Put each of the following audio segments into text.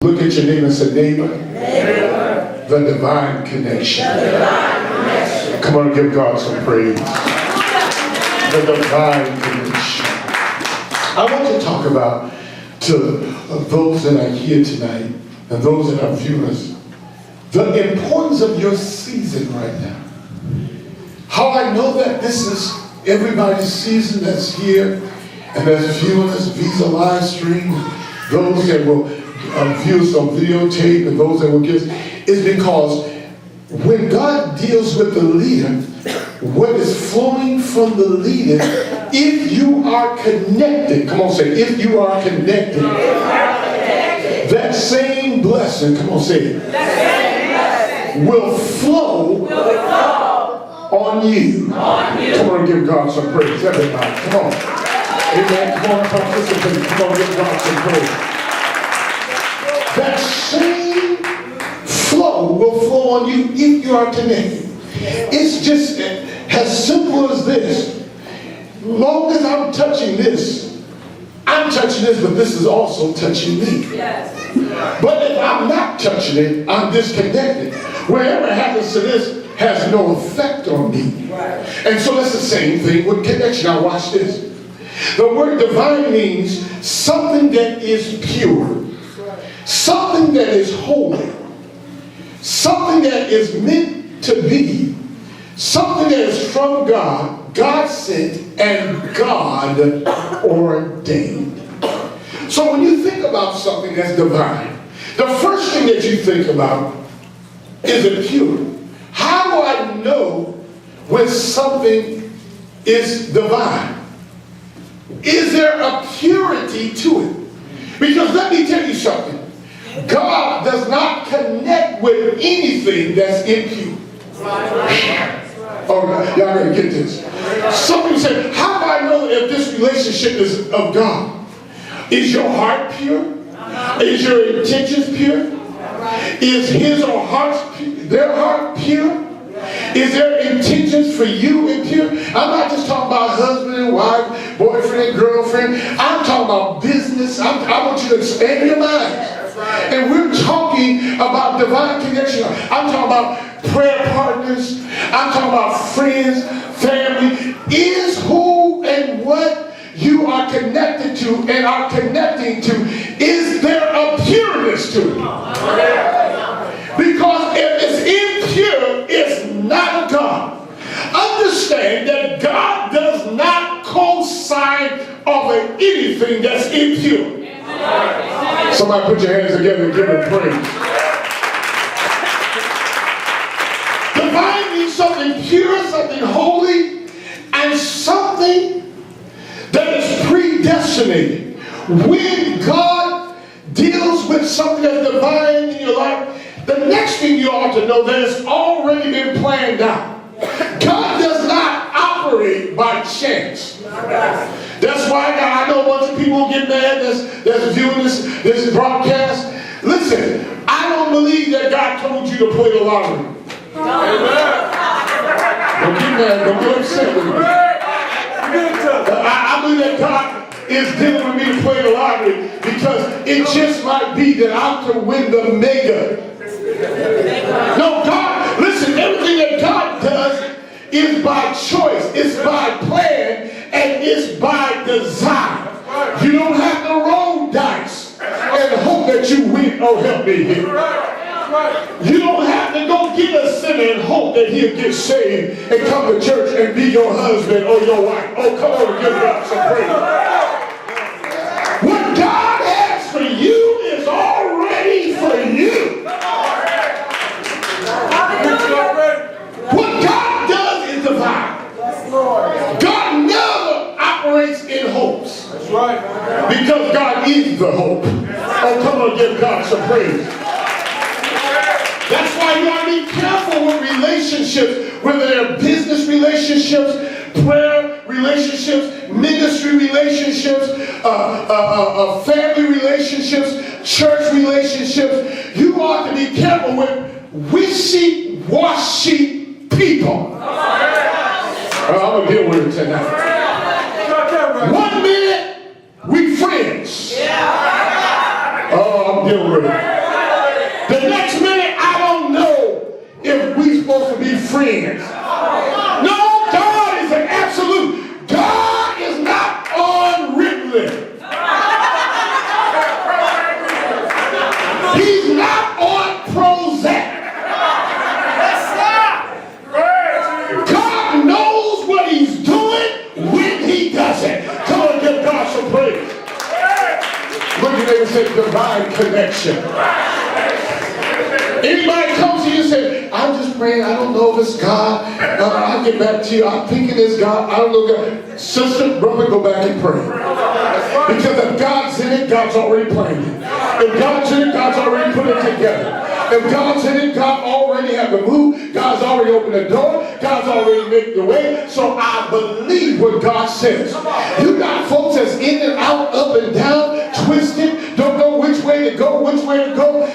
Look at your neighbor and say, neighbor, the divine connection. Come on, give God some praise. The divine connection. I want to talk about to those that are here tonight and those that are viewers, the importance of your season right now. How I know that this is everybody's season that's here and that's viewing us via live stream, those that will view us on videotape and those that will give, is because when God deals with the leader, what is flowing from the leader, if you are connected, come on, say, if you are connected, that same blessing, come on, say it, will flow on you. Come on, give God some praise, everybody. Come on. Amen. Come on, participate. Come on, give God some praise. That same flow will flow on you if you are connected. It's just as simple as this. Long as I'm touching this, I'm touching this, but this is also touching me. Yes. But if I'm not touching it, I'm disconnected. Whatever happens to this has no effect on me. Right. And so that's the same thing with connection. Now watch this. The word divine means something that is pure, something that is holy, something that is meant to be, something that is from God, God sent, and God ordained. So when you think about something that's divine, the first thing that you think about is it pure? How do I know when something is divine? Is there a purity to it? Because let me tell you something. God does not connect with anything that's impure. Oh, y'all gotta get this. Somebody said, how do I know if this relationship is of God? Is your heart pure? Is your intentions pure? Is his or their heart pure? Is their intentions for you impure? I'm not just talking about husband and wife, boyfriend and girlfriend. I'm talking about business. I want you to expand your mind. And we're talking about divine connection. I'm talking about prayer partners. I'm talking about friends, family. Is who and what you are connected to and are connecting to, is there a pureness to it? Because if it's impure, it's not of God. Understand that God does not co-sign over anything that's impure. Somebody put your hands together and give him praise. Divine means something pure, something holy, and something that is predestinated. When God deals with something that's divine in your life, the next thing you ought to know that it's already been planned out. God does not operate by chance. That's why I know a bunch of people get mad that's viewing this broadcast. Listen, I don't believe that God told you to play the lottery. Don't get mad, don't get upset with me. I believe that God is dealing with me to play the lottery because it just might be that I can win the mega. No, God, listen, everything that God does is by choice, it's by plan, and it's by design. You don't have to roll dice and hope that you win. Oh, help me here. You don't have to go get a sinner and hope that he'll get saved and come to church and be your husband or your wife. Oh, come on and give God some praise. What God has for you is already for you. What God does is divine. God never operates in hopes. That's right. Because God is the hope. Oh, come on, give God some praise. That's why you got to be careful with relationships, whether they're business relationships, prayer relationships, ministry relationships, family relationships, church relationships. You ought to be careful with wishy-washy people. I'm going to deal with it tonight. 1 minute, we friends. Oh, I'm dealing already. The next minute, I don't know if we're supposed to be friends. No, God is an absolute. God is not on Ritalin. He's not on Prozac. God knows what he's doing when he does it. Come on, give God some praise. Look at them and say divine connection. Anybody comes to you and says, I'm just praying, I don't know if it's God. I'll get back to you. I'm thinking it's God. I don't know God. Sister, brother, go back and pray. Because if God's in it, God's already planned it. If God's in it, God's already put it together. If God's in it, God already had the move. God's already opened the door. God's already made the way. So I believe what God says. You got folks that's in and out, up and down, twisted, don't know which way to go,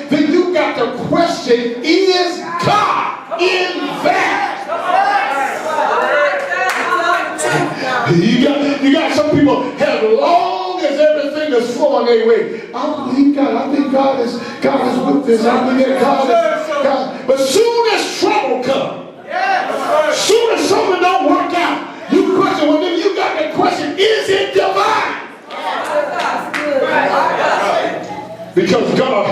then you got to question, is God in that? You got some people, as long as everything is flowing their way, I believe God. I think God is with this. I believe that God is God. But soon as trouble comes, soon as something don't work out, you question, well then you got that question, is it divine? Because God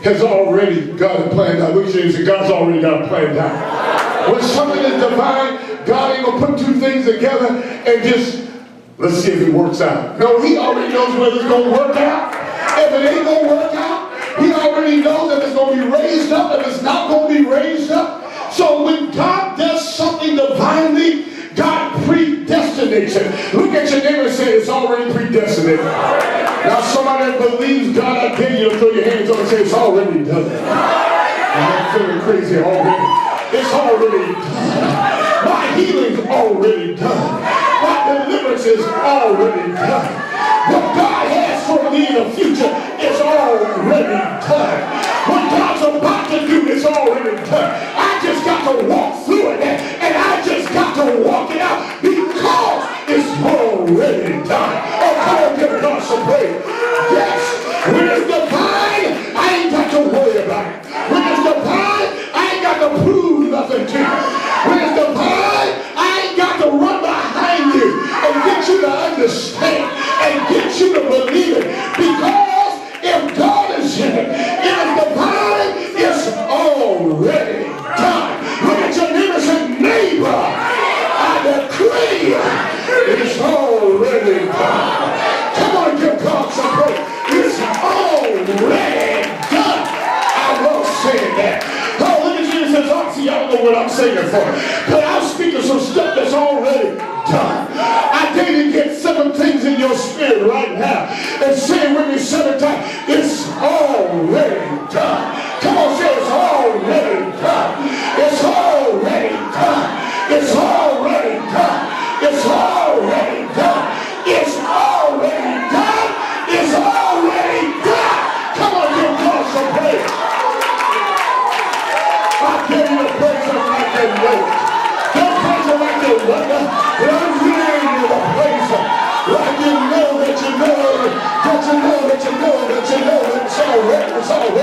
has already got it planned out. Look at you and say, God's already got it planned out. When something is divine, God ain't gonna put two things together and just, let's see if it works out. No, he already knows whether it's gonna work out. If it ain't gonna work out, he already knows that it's gonna be raised up, if it's not gonna be raised up. So when God does something divinely, God predestinates it. Look at your neighbor and say, it's already predestinated. Now somebody that believes God, I dare you to throw your hands up and say, it's already done. I'm feeling crazy already. It's already done. My healing's already done. My deliverance is already done. What God has for me in the future is already done. What God's about to do is already done. I just got to walk through it and I just got to walk it out because it's already done. Oh, come on, give God some praise. Yes, when it's divine, I ain't got to worry about it. When it's divine, I ain't got to prove nothing to you. When it's divine, I ain't got to run behind you and get you to understand and get you to believe it. Because if God is in it, if it's divine, it's already done. Look at your neighbor and say, neighbor, I decree it's already done. Come on, give God some praise. It's already done. I love saying that. Oh, look at you and says, oh, see, I don't know what I'm saying it for. But I'm speaking some stuff that's already done. I dare you to get 7 things in your spirit right now and say it with me 7 times. It's already done. Come on, say it's already done. It's already done. It's already done. It's already done. It's already done. It's already done. Come on, give God some praise. I dare you to praise him like they know it. Don't praise him like they wonder. But I'm really you to praise him like you know that you know that you know that you know that you know that it's already